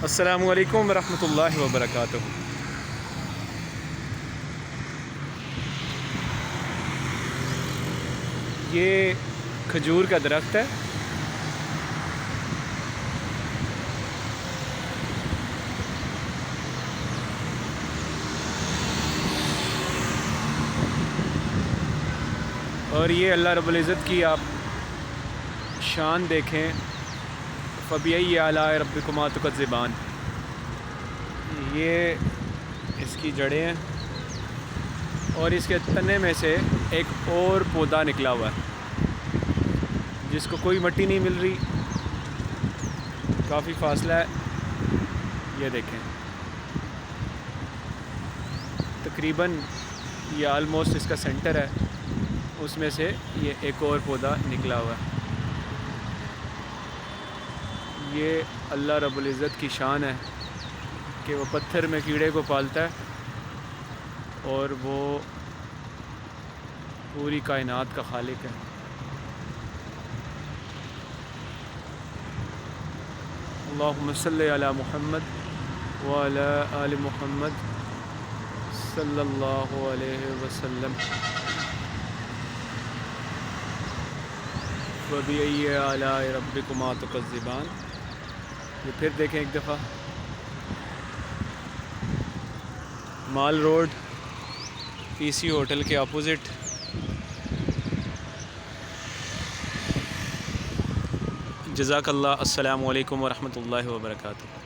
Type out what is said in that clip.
السلام علیکم ورحمۃ اللہ وبرکاتہ۔ یہ کھجور کا درخت ہے۔ اور یہ اللہ رب العزت کی آپ شان دیکھیں، فَبِأَيِّ آلَاءِ رَبِّكُمَا تُكَذِّبَانِ۔ یہ اس کی جڑیں ہیں اور اس کے تنے میں سے ایک اور پودا نکلا ہوا ہے جس کو کوئی مٹی نہیں مل رہی، کافی فاصلہ ہے۔ یہ دیکھیں، تقریباً یہ آلموسٹ اس کا سینٹر ہے، اس میں سے یہ ایک اور پودا نکلا ہوا ہے۔ یہ اللہ رب العزت کی شان ہے کہ وہ پتھر میں کیڑے کو پالتا ہے اور وہ پوری کائنات کا خالق ہے۔ اللہم صلی علی محمد وعلی آل محمد صلی اللہ علیہ وسلم۔ فَبِأَيِّ آلَاءِ رَبِّكُمَا تُكَذِّبَانِ۔ یہ پھر دیکھیں ایک دفعہ، مال روڈ پی سی ہوٹل کے اپوزٹ۔ جزاک اللہ۔ السلام علیکم ورحمۃ اللہ وبرکاتہ۔